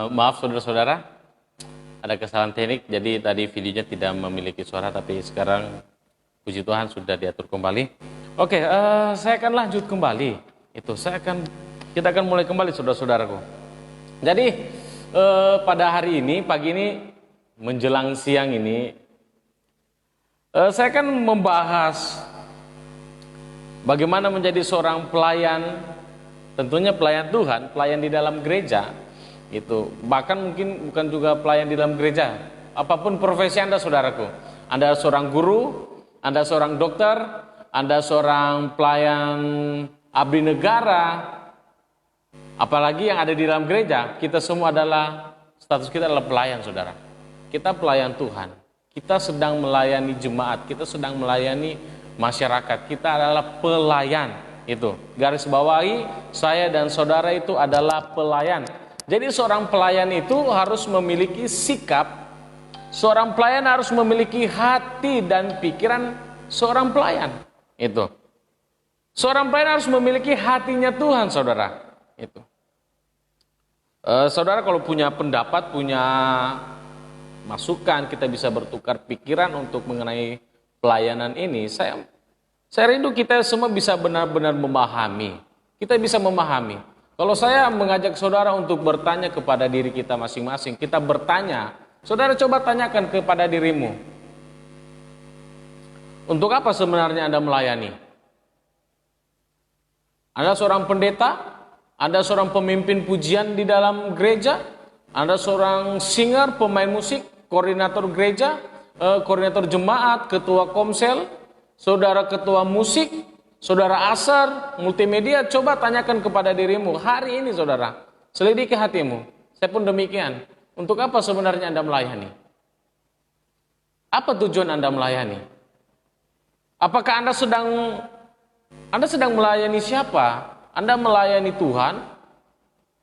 Maaf saudara-saudara, ada kesalahan teknik, jadi tadi videonya tidak memiliki suara, tapi sekarang puji Tuhan sudah diatur kembali. Oke, saya akan lanjut kembali. Kita akan mulai kembali saudara-saudaraku. Jadi pada hari ini, pagi ini, menjelang siang ini, saya akan membahas bagaimana menjadi seorang pelayan, tentunya pelayan Tuhan, pelayan di dalam gereja. Itu bahkan mungkin bukan juga pelayan di dalam gereja, apapun profesi Anda saudaraku. Anda seorang guru, Anda seorang dokter, Anda seorang pelayan abdi negara, apalagi yang ada di dalam gereja, kita semua adalah, status kita adalah pelayan saudara. Kita pelayan Tuhan, kita sedang melayani jemaat, kita sedang melayani masyarakat, kita adalah pelayan. Itu garis bawahi, saya dan saudara itu adalah pelayan. Jadi seorang pelayan itu harus memiliki sikap, seorang pelayan harus memiliki hati dan pikiran seorang pelayan. Itu. Seorang pelayan harus memiliki hatinya Tuhan, saudara. Itu. Saudara kalau punya pendapat, punya masukan, kita bisa bertukar pikiran untuk mengenai pelayanan ini. Saya rindu kita semua bisa benar-benar memahami. Kita bisa memahami. Kalau saya mengajak saudara untuk bertanya kepada diri kita masing-masing, kita bertanya, saudara coba tanyakan kepada dirimu, untuk apa sebenarnya Anda melayani? Anda seorang pendeta? Anda seorang pemimpin pujian di dalam gereja? Anda seorang singer, pemain musik, koordinator gereja, koordinator jemaat, ketua komsel, saudara ketua musik, saudara asar, multimedia? Coba tanyakan kepada dirimu hari ini saudara. Selidiki hatimu. Saya pun demikian. Untuk apa sebenarnya Anda melayani? Apa tujuan Anda melayani? Apakah Anda sedang melayani siapa? Anda melayani Tuhan?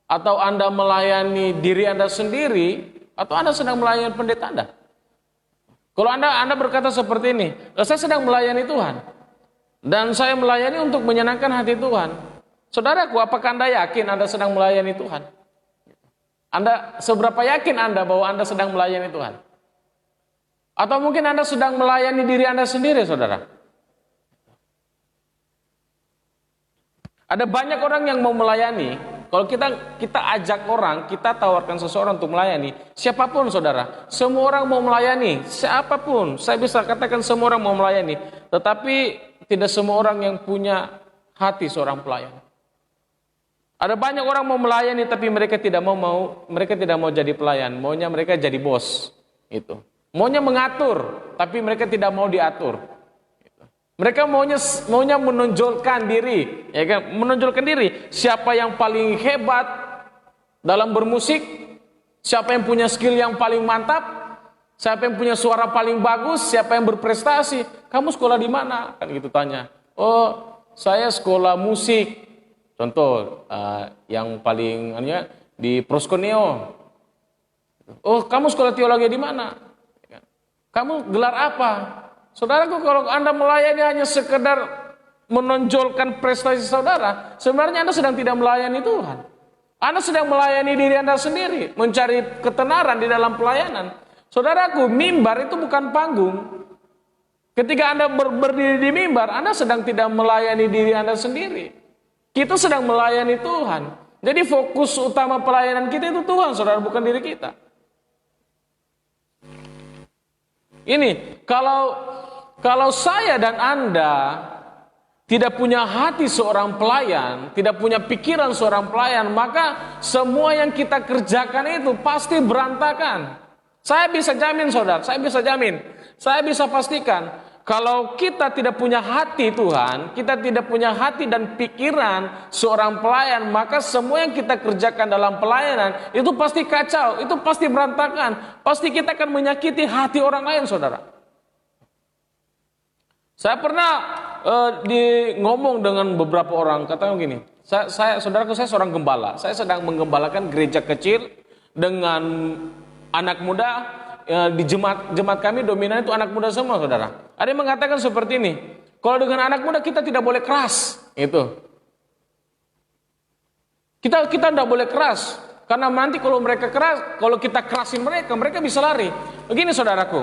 Atau Anda melayani diri Anda sendiri? Atau Anda sedang melayani pendeta Anda? Kalau Anda berkata seperti ini, saya sedang melayani Tuhan. Dan saya melayani untuk menyenangkan hati Tuhan. Saudaraku, apakah Anda yakin Anda sedang melayani Tuhan? Seberapa yakin Anda bahwa Anda sedang melayani Tuhan? Atau mungkin Anda sedang melayani diri Anda sendiri, saudara? Ada banyak orang yang mau melayani. Kalau kita ajak orang, kita tawarkan seseorang untuk melayani, siapapun saudara, semua orang mau melayani, siapapun. Saya bisa katakan semua orang mau melayani, tetapi tidak semua orang yang punya hati seorang pelayan. Ada banyak orang mau melayani tapi mereka tidak mau jadi pelayan, maunya mereka jadi bos. Itu. Maunya mengatur tapi mereka tidak mau diatur. Mereka maunya menonjolkan diri, ya kan? Menonjolkan diri. Siapa yang paling hebat dalam bermusik? Siapa yang punya skill yang paling mantap? Siapa yang punya suara paling bagus? Siapa yang berprestasi? Kamu sekolah di mana? Kan gitu tanya. Oh, saya sekolah musik. Contoh yang paling di Proskoneo. Oh, kamu sekolah teologi di mana? Kamu gelar apa? Saudaraku, kalau Anda melayani hanya sekedar menonjolkan prestasi saudara, sebenarnya Anda sedang tidak melayani Tuhan. Anda sedang melayani diri Anda sendiri, mencari ketenaran di dalam pelayanan. Saudaraku, mimbar itu bukan panggung. Ketika Anda berdiri di mimbar, Anda sedang tidak melayani diri Anda sendiri. Kita sedang melayani Tuhan. Jadi fokus utama pelayanan kita itu Tuhan, saudara, bukan diri kita. Ini, kalau saya dan Anda tidak punya hati seorang pelayan, tidak punya pikiran seorang pelayan, maka semua yang kita kerjakan itu pasti berantakan. Saya bisa jamin saudara, saya bisa pastikan, kalau kita tidak punya hati Tuhan, kita tidak punya hati dan pikiran seorang pelayan, maka semua yang kita kerjakan dalam pelayanan itu pasti kacau, itu pasti berantakan, pasti kita akan menyakiti hati orang lain saudara. Saya pernah ngomong dengan beberapa orang, katanya gini, saudaraku, saya seorang gembala, saya sedang menggembalakan gereja kecil dengan anak muda. Di jemaat kami dominan itu anak muda semua saudara. Ada yang mengatakan seperti ini, kalau dengan anak muda kita tidak boleh keras. Itu kita tidak boleh keras. Karena nanti kalau mereka keras, kalau kita kerasin mereka, mereka bisa lari. Begini saudaraku,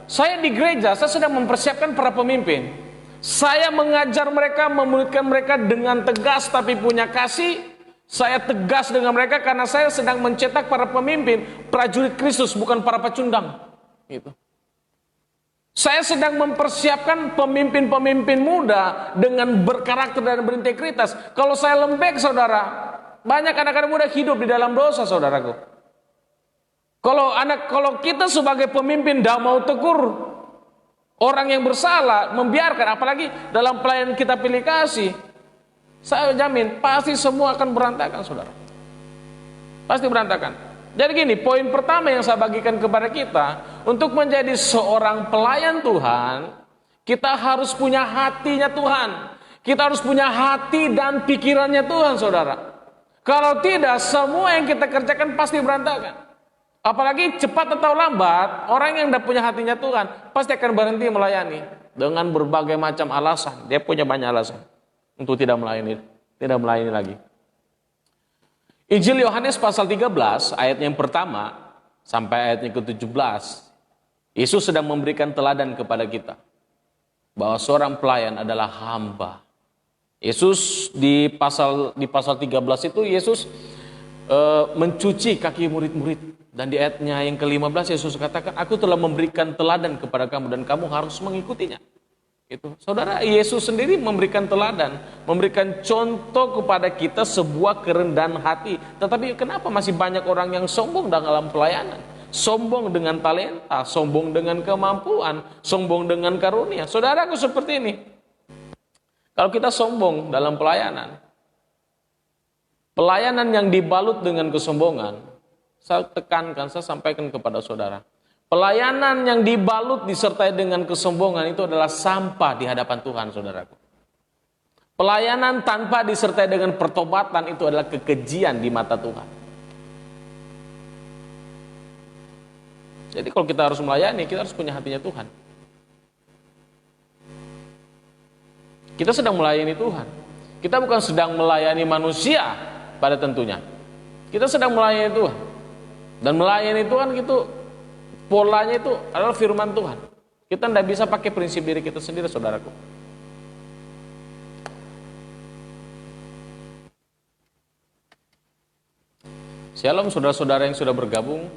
saya di gereja, saya sedang mempersiapkan para pemimpin. Saya mengajar mereka, memuridkan mereka dengan tegas tapi punya kasih. Saya tegas dengan mereka karena saya sedang mencetak para pemimpin, prajurit Kristus, bukan para pecundang. Gitu. Saya sedang mempersiapkan pemimpin-pemimpin muda dengan berkarakter dan berintegritas. Kalau saya lembek, saudara, banyak anak-anak muda hidup di dalam dosa, saudaraku. Kalau kita sebagai pemimpin tidak mau tegur orang yang bersalah, membiarkan, apalagi dalam pelayanan kita pilih kasih, saya jamin pasti semua akan berantakan, saudara. Pasti berantakan. Jadi gini, poin pertama yang saya bagikan kepada kita, untuk menjadi seorang pelayan Tuhan, kita harus punya hatinya Tuhan. Kita harus punya hati dan pikirannya Tuhan, saudara. Kalau tidak, semua yang kita kerjakan pasti berantakan. Apalagi cepat atau lambat, orang yang tidak punya hatinya Tuhan pasti akan berhenti melayani dengan berbagai macam alasan. Dia punya banyak alasan untuk tidak melayani lagi. Injil Yohanes pasal 13 ayat yang pertama sampai ayat yang ke-17, Yesus sedang memberikan teladan kepada kita bahwa seorang pelayan adalah hamba. Yesus di pasal 13 itu Yesus mencuci kaki murid-murid, dan di ayatnya yang ke-15 Yesus katakan, aku telah memberikan teladan kepada kamu dan kamu harus mengikutinya. Itu, saudara, Yesus sendiri memberikan teladan, memberikan contoh kepada kita sebuah kerendahan hati. Tetapi kenapa masih banyak orang yang sombong dalam pelayanan? Sombong dengan talenta, sombong dengan kemampuan, sombong dengan karunia. Saudaraku, seperti ini. Kalau kita sombong dalam pelayanan yang dibalut dengan kesombongan, saya tekankan, saya sampaikan kepada saudara, pelayanan yang dibalut disertai dengan kesombongan itu adalah sampah di hadapan Tuhan, saudaraku. Pelayanan tanpa disertai dengan pertobatan itu adalah kekejian di mata Tuhan. Jadi kalau kita harus melayani, kita harus punya hatinya Tuhan. Kita sedang melayani Tuhan. Kita bukan sedang melayani manusia pada tentunya. Kita sedang melayani Tuhan. Dan melayani Tuhan itu polanya itu adalah firman Tuhan. Kita tidak bisa pakai prinsip diri kita sendiri, saudaraku. Shalom saudara-saudara yang sudah bergabung.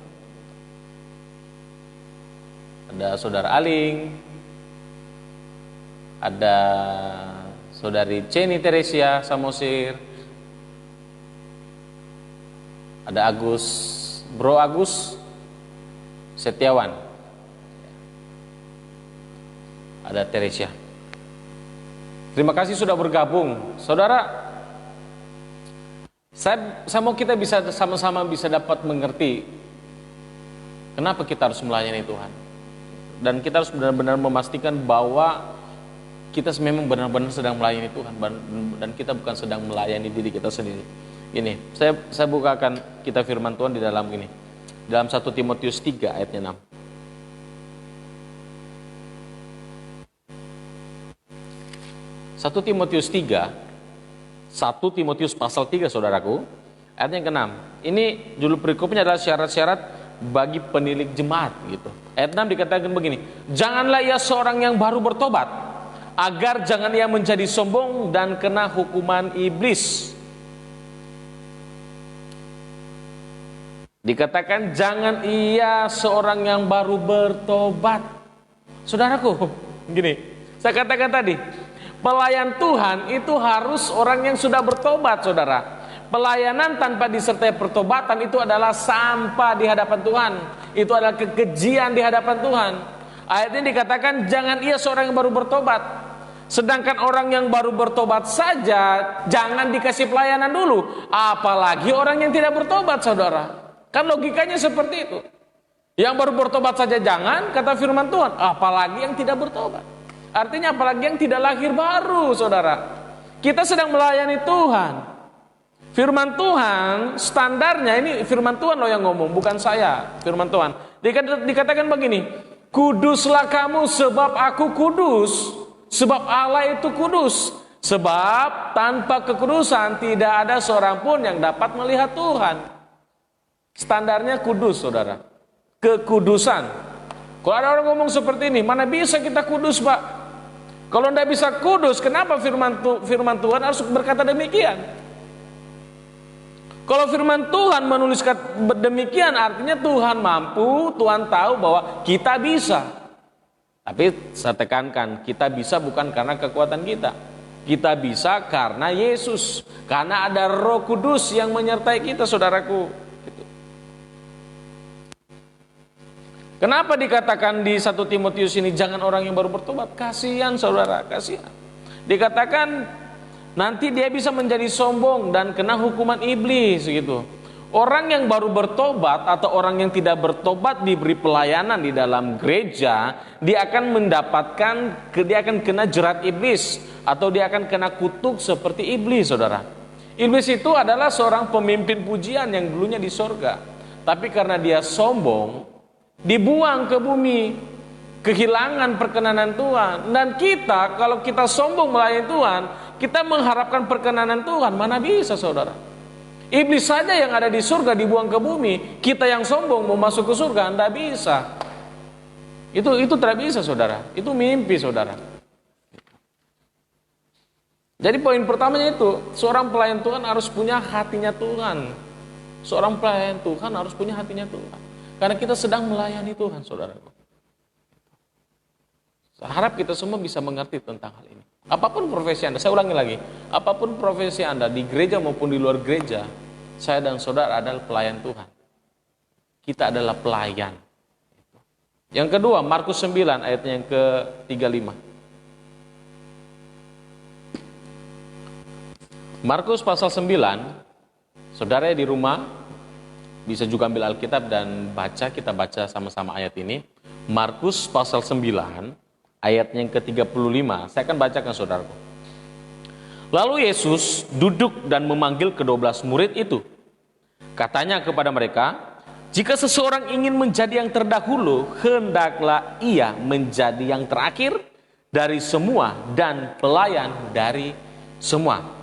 Ada saudara Aling, ada saudari Ceni Teresia Samosir, ada Bro Agus Setiawan, ada Teresia. Terima kasih sudah bergabung, saudara. Saya mau kita bisa sama-sama bisa dapat mengerti kenapa kita harus melayani Tuhan, dan kita harus benar-benar memastikan bahwa kita memang benar-benar sedang melayani Tuhan, dan kita bukan sedang melayani diri kita sendiri. Ini, saya bukakan kita firman Tuhan di dalam ini. Dalam 1 Timotius 3 ayatnya 6. 1 Timotius 3, 1 Timotius pasal 3, saudaraku, ayat yang ke-6. Ini judul perikopnya adalah syarat-syarat bagi penilik jemaat, gitu. Ayat 6 dikatakan begini, janganlah ia seorang yang baru bertobat, agar jangan ia menjadi sombong dan kena hukuman iblis. Dikatakan jangan ia seorang yang baru bertobat. Saudaraku, gini, saya katakan tadi, pelayan Tuhan itu harus orang yang sudah bertobat, saudara. Pelayanan tanpa disertai pertobatan itu adalah sampah di hadapan Tuhan. Itu adalah kekejian di hadapan Tuhan. Ayat ini dikatakan jangan ia seorang yang baru bertobat. Sedangkan orang yang baru bertobat saja jangan dikasih pelayanan dulu, apalagi orang yang tidak bertobat, saudara. Kan logikanya seperti itu. Yang baru bertobat saja jangan, kata firman Tuhan, apalagi yang tidak bertobat. Artinya apalagi yang tidak lahir baru, saudara. Kita sedang melayani Tuhan. Firman Tuhan standarnya, ini firman Tuhan loh yang ngomong, bukan saya. Firman Tuhan dikatakan begini, kuduslah kamu sebab aku kudus, sebab Allah itu kudus. Sebab tanpa kekudusan tidak ada seorang pun yang dapat melihat Tuhan. Standarnya kudus, saudara. Kekudusan. Kalau ada orang ngomong seperti ini, mana bisa kita kudus, Pak? Kalau tidak bisa kudus, kenapa firman Tuhan harus berkata demikian? Kalau firman Tuhan menuliskan demikian, artinya Tuhan mampu, Tuhan tahu bahwa kita bisa. Tapi saya tekankan, kita bisa bukan karena kekuatan kita. Kita bisa karena Yesus. Karena ada Roh Kudus yang menyertai kita, saudaraku. Kenapa dikatakan di 1 Timotius ini jangan orang yang baru bertobat? Kasihan saudara, kasihan. Dikatakan nanti dia bisa menjadi sombong dan kena hukuman iblis gitu. Orang yang baru bertobat atau orang yang tidak bertobat diberi pelayanan di dalam gereja, dia akan kena jerat iblis atau dia akan kena kutuk seperti iblis, saudara. Iblis itu adalah seorang pemimpin pujian yang dulunya di sorga, tapi karena dia sombong, dibuang ke bumi, kehilangan perkenanan Tuhan. Dan kita, kalau kita sombong melayani Tuhan, kita mengharapkan perkenanan Tuhan, mana bisa, saudara? Iblis saja yang ada di surga dibuang ke bumi, kita yang sombong mau masuk ke surga, tidak bisa. Itu tidak bisa, saudara. Itu mimpi, saudara. Jadi poin pertamanya itu, seorang pelayan Tuhan harus punya hatinya Tuhan. Seorang pelayan Tuhan harus punya hatinya Tuhan. Karena kita sedang melayani Tuhan, saudaraku. Saya harap kita semua bisa mengerti tentang hal ini. Apapun profesi Anda, saya ulangi lagi. Apapun profesi Anda, di gereja maupun di luar gereja, saya dan saudara adalah pelayan Tuhan. Kita adalah pelayan. Yang kedua, Markus 9 ayatnya yang ke-35. Markus pasal 9, saudara di rumah, bisa juga ambil Alkitab dan kita baca sama-sama ayat ini. Markus pasal 9, ayatnya yang ke-35. Saya akan bacakan, saudaraku. Lalu Yesus duduk dan memanggil ke-12 murid itu. Katanya kepada mereka, jika seseorang ingin menjadi yang terdahulu, hendaklah ia menjadi yang terakhir dari semua dan pelayan dari semua.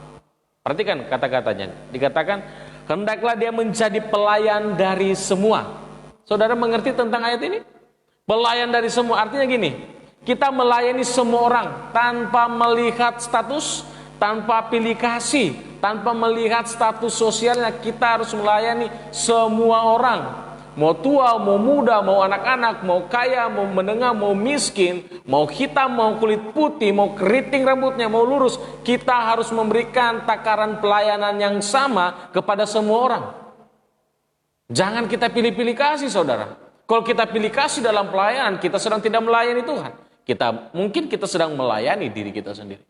Perhatikan kata-katanya. Dikatakan, hendaklah dia menjadi pelayan dari semua. Saudara mengerti tentang ayat ini? Pelayan dari semua, artinya gini, kita melayani semua orang tanpa melihat status, tanpa pilih kasih, tanpa melihat status sosialnya. Kita harus melayani semua orang. Mau tua, mau muda, mau anak-anak, mau kaya, mau menengah, mau miskin, mau hitam, mau kulit putih, mau keriting rambutnya, mau lurus. Kita harus memberikan takaran pelayanan yang sama kepada semua orang. Jangan kita pilih-pilih kasih, saudara. Kalau kita pilih kasih dalam pelayanan, kita sedang tidak melayani Tuhan. Mungkin kita sedang melayani diri kita sendiri.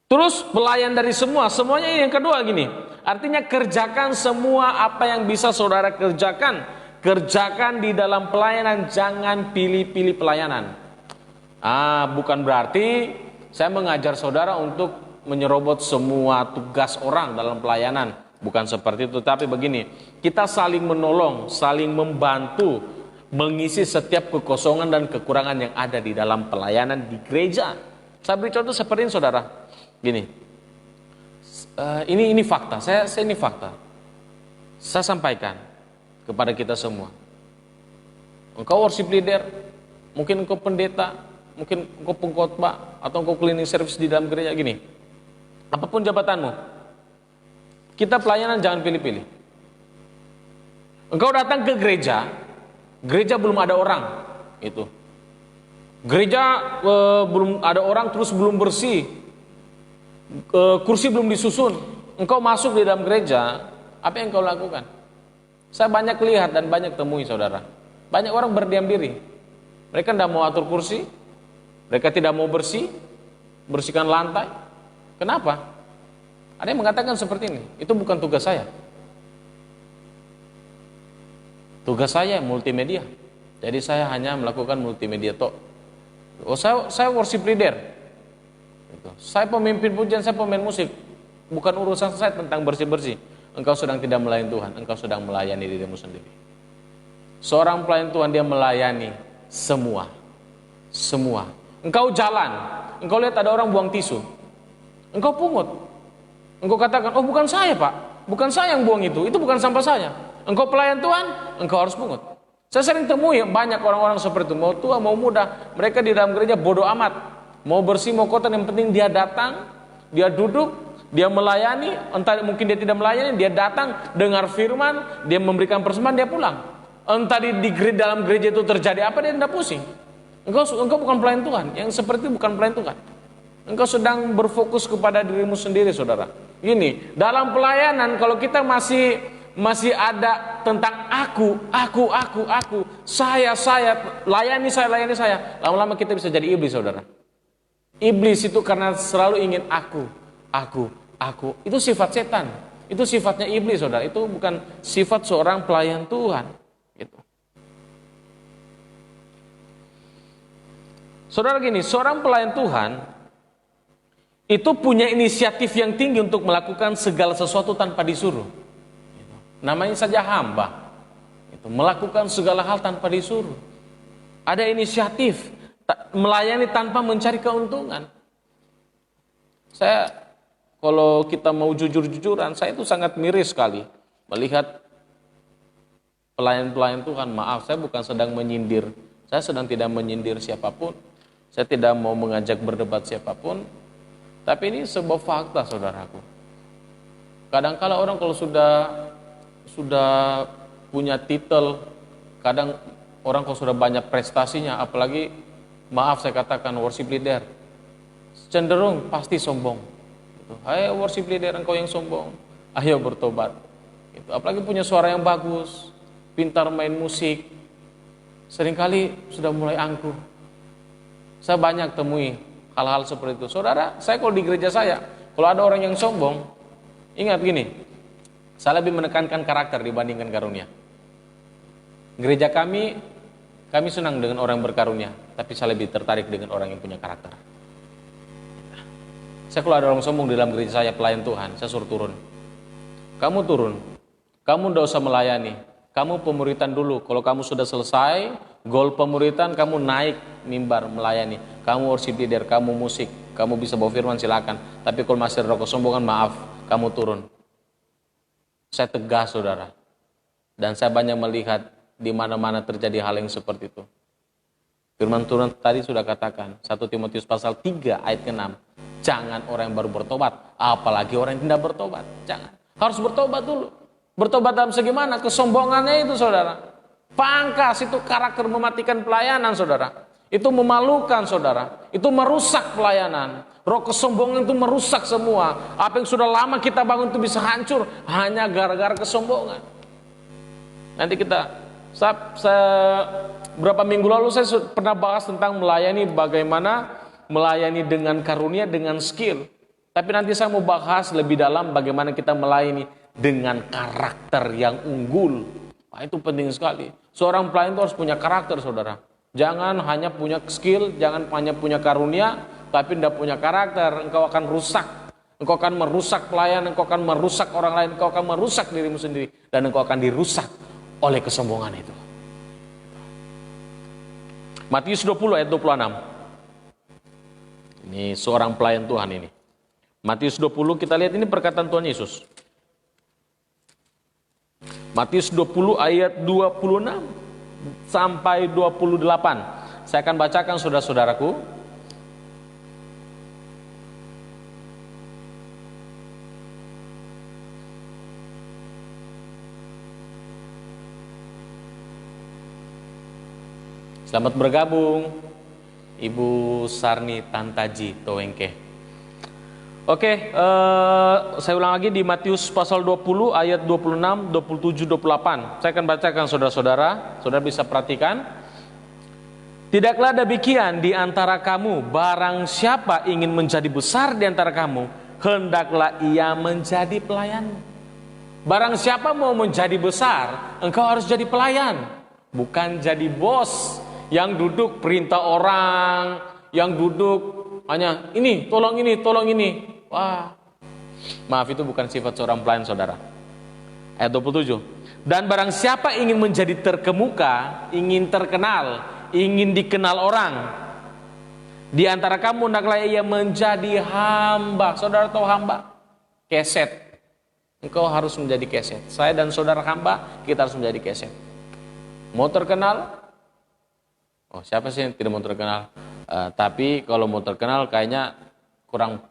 Terus pelayan dari semua, semuanya yang kedua gini. Artinya kerjakan semua apa yang bisa saudara kerjakan. Kerjakan di dalam pelayanan, jangan pilih-pilih pelayanan. Bukan berarti saya mengajar saudara untuk menyerobot semua tugas orang dalam pelayanan. Bukan seperti itu, tapi begini. Kita saling menolong, saling membantu, mengisi setiap kekosongan dan kekurangan yang ada di dalam pelayanan di gereja. Saya beri contoh seperti ini, saudara. Gini, ini fakta. Saya ini fakta. Saya sampaikan kepada kita semua. Engkau worship leader, mungkin engkau pendeta, mungkin engkau pengkhotbah, atau engkau cleaning service di dalam gereja gini. Apapun jabatanmu, kita pelayanan jangan pilih-pilih. Engkau datang ke gereja belum ada orang, itu. Gereja belum ada orang, terus belum bersih. Kursi belum disusun, engkau masuk di dalam gereja, apa yang kau lakukan? Saya banyak lihat dan banyak temui, saudara. Banyak orang berdiam diri. Mereka tidak mau atur kursi, mereka tidak mau bersihkan lantai. Kenapa? Ada yang mengatakan seperti ini, itu bukan tugas saya. Tugas saya multimedia. Jadi saya hanya melakukan multimedia tok. Saya worship leader. Saya pemimpin pujian, saya pemain musik. Bukan urusan saya tentang bersih-bersih. Engkau sedang tidak melayani Tuhan, engkau sedang melayani dirimu sendiri. Seorang pelayan Tuhan, dia melayani semua. Engkau jalan, engkau lihat ada orang buang tisu, engkau pungut. Engkau katakan, oh bukan saya, Pak. Bukan saya yang buang itu bukan sampah saya. Engkau pelayan Tuhan, engkau harus pungut. Saya sering temui banyak orang-orang seperti itu, mau tua mau muda, mereka di dalam gereja bodoh amat, mau bersih mau kotor, yang penting dia datang, dia duduk, dia melayani, entah mungkin dia tidak melayani, dia datang, dengar firman, dia memberikan persembahan, dia pulang. Entah di dalam gereja itu terjadi apa, dia tidak pusing. Engkau bukan pelayan Tuhan, yang seperti itu bukan pelayan Tuhan. Engkau sedang berfokus kepada dirimu sendiri, saudara. Ini dalam pelayanan, kalau kita masih ada tentang aku, saya, layani saya. Lama-lama kita bisa jadi iblis, saudara. Iblis itu karena selalu ingin aku. Itu sifat setan. Itu sifatnya iblis, saudara. Itu bukan sifat seorang pelayan Tuhan. Gitu. Saudara gini, seorang pelayan Tuhan itu punya inisiatif yang tinggi untuk melakukan segala sesuatu tanpa disuruh. Namanya saja hamba. Melakukan segala hal tanpa disuruh. Ada inisiatif, melayani tanpa mencari keuntungan. Saya, kalau kita mau jujur-jujuran, saya itu sangat miris sekali melihat pelayan-pelayan Tuhan. Maaf, saya bukan sedang menyindir. Saya sedang tidak menyindir siapapun. Saya tidak mau mengajak berdebat siapapun. Tapi ini sebuah fakta, saudaraku. Kadang-kala orang kalau sudah punya titel, kadang orang kalau sudah banyak prestasinya, apalagi maaf saya katakan worship leader, cenderung pasti sombong. Hai worship leader, engkau yang sombong, ayo bertobat. Apalagi punya suara yang bagus, pintar main musik, seringkali sudah mulai angkuh. Saya banyak temui hal-hal seperti itu. Saudara, saya kalau di gereja saya, kalau ada orang yang sombong, ingat gini, saya lebih menekankan karakter dibandingkan karunia. Gereja kami senang dengan orang yang berkarunia, tapi saya lebih tertarik dengan orang yang punya karakter. Saya kalau ada orang sombong di dalam gereja saya, pelayan Tuhan, saya suruh turun. Kamu turun, kamu tidak usah melayani, kamu pemuritan dulu. Kalau kamu sudah selesai, goal pemuritan, kamu naik mimbar melayani. Kamu worship leader, kamu musik, kamu bisa bawa firman silakan. Tapi kalau masih ada kesombongan, maaf, kamu turun. Saya tegas, saudara. Dan saya banyak melihat di mana-mana terjadi hal yang seperti itu. Firman Tuhan tadi sudah katakan, 1 Timotius pasal 3 ayat ke-6. Jangan orang yang baru bertobat, apalagi orang yang tidak bertobat. Jangan. Harus bertobat dulu. Bertobat dalam segimana? Kesombongannya itu, saudara. Pangkas itu karakter mematikan pelayanan, saudara. Itu memalukan, saudara. Itu merusak pelayanan. Roh kesombongan itu merusak semua. Apa yang sudah lama kita bangun itu bisa hancur hanya gara-gara kesombongan. Nanti berapa minggu lalu saya pernah bahas tentang melayani, bagaimana melayani dengan karunia, dengan skill. Tapi nanti saya mau bahas lebih dalam bagaimana kita melayani dengan karakter yang unggul. Nah, itu penting sekali. Seorang pelayan itu harus punya karakter, saudara. Jangan hanya punya skill, jangan hanya punya karunia, tapi tidak punya karakter. Engkau akan rusak. Engkau akan merusak pelayan, engkau akan merusak orang lain, engkau akan merusak dirimu sendiri. Dan engkau akan dirusak oleh kesombongan itu. Matius 20 ayat 26. Ini seorang pelayan Tuhan ini. Matius 20, kita lihat ini perkataan Tuhan Yesus. Matius 20 ayat 26 sampai 28. Saya akan bacakan, saudara-saudaraku. Selamat bergabung Ibu Sarni Tantaji Towengke. Oke, saya ulang lagi di Matius pasal 20 ayat 26, 27, 28. Saya akan bacakan, saudara-saudara. Saudara bisa perhatikan. Tidaklah demikian di antara kamu, barang siapa ingin menjadi besar di antara kamu, hendaklah ia menjadi pelayan. Barang siapa mau menjadi besar, engkau harus jadi pelayan. Bukan jadi bos yang duduk perintah orang, yang duduk hanya ini, tolong ini, tolong ini. Wah, maaf, itu bukan sifat seorang pelayan, saudara. Ayat 27. Dan barang siapa ingin menjadi terkemuka, ingin terkenal, ingin dikenal orang, di antara kamu hendaklah ia menjadi hamba. Saudara tahu hamba? Keset. Engkau harus menjadi keset. Saya dan saudara hamba, kita harus menjadi keset. Mau terkenal? Oh, siapa sih yang tidak mau terkenal? Tapi kalau mau terkenal kayaknya kurang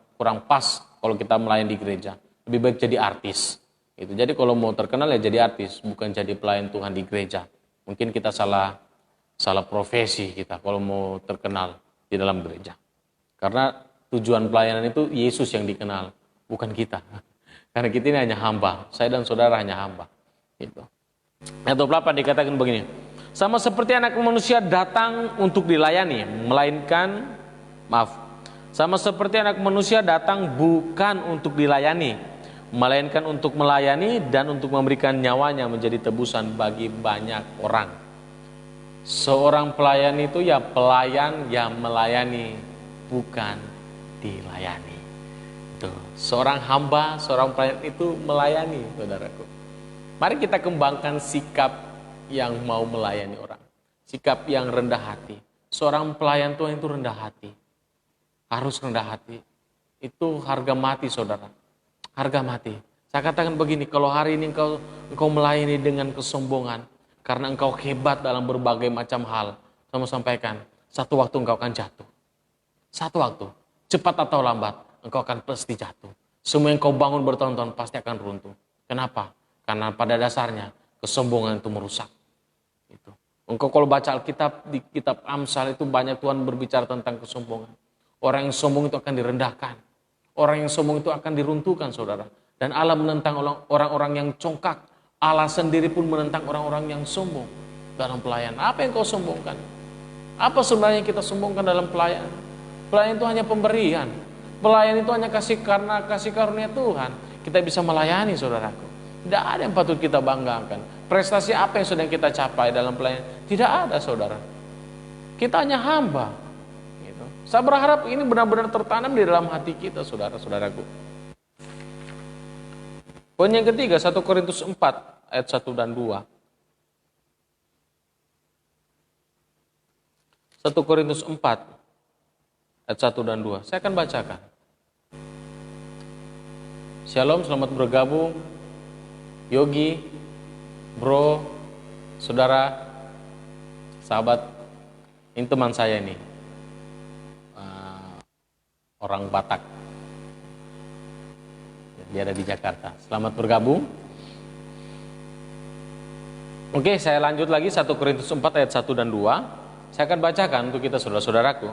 pas kalau kita melayani di gereja. Lebih baik jadi artis. Gitu. Jadi kalau mau terkenal ya jadi artis, bukan jadi pelayan Tuhan di gereja. Mungkin kita salah profesi kita kalau mau terkenal di dalam gereja. Karena tujuan pelayanan itu Yesus yang dikenal, bukan kita. Karena kita ini hanya hamba, saya dan saudara hanya hamba. Gitu. Ayat 28 dikatakan begini, sama seperti anak manusia datang untuk dilayani, sama seperti anak manusia datang bukan untuk dilayani, melainkan untuk melayani dan untuk memberikan nyawanya menjadi tebusan bagi banyak orang. Seorang pelayan itu ya pelayan yang melayani, bukan dilayani. Tuh, seorang hamba, seorang pelayan itu melayani, saudaraku. Mari kita kembangkan sikap yang mau melayani orang. Sikap yang rendah hati. Seorang pelayan Tuhan itu rendah hati. Harus rendah hati. Itu harga mati, saudara. Harga mati. Saya katakan begini, kalau hari ini engkau melayani dengan kesombongan, karena engkau hebat dalam berbagai macam hal, saya mau sampaikan, satu waktu engkau akan jatuh. Satu waktu, cepat atau lambat, engkau akan pasti jatuh. Semua yang kau bangun bertahun-tahun pasti akan runtuh. Kenapa? Karena pada dasarnya kesombongan itu merusak. Itu. Engkau kalau baca Alkitab, di kitab Amsal itu banyak Tuhan berbicara tentang kesombongan. Orang yang sombong itu akan direndahkan. Orang yang sombong itu akan diruntuhkan, saudara. Dan Allah menentang orang-orang yang congkak. Allah sendiri pun menentang orang-orang yang sombong dalam pelayanan. Apa yang kau sombongkan? Apa sebenarnya kita sombongkan dalam pelayanan? Pelayanan itu hanya pemberian. Pelayanan itu hanya karena kasih karunia Tuhan. Kita bisa melayani, saudaraku. Tidak ada yang patut kita banggakan. Prestasi apa yang sedang kita capai dalam pelayanan? Tidak ada, saudara. Kita hanya hamba. Gitu. Saya berharap ini benar-benar tertanam di dalam hati kita, saudara-saudaraku. Poin yang ketiga, 1 Korintus 4 ayat 1 dan 2. 1 Korintus 4 ayat 1 dan 2. Saya akan bacakan. Shalom, selamat bergabung. Yogi, bro, saudara, sahabat, ini teman saya ini, orang Batak, dia ada di Jakarta. Selamat bergabung. Oke, saya lanjut lagi 1 Korintus 4 ayat 1 dan 2. Saya akan bacakan untuk kita saudara-saudaraku.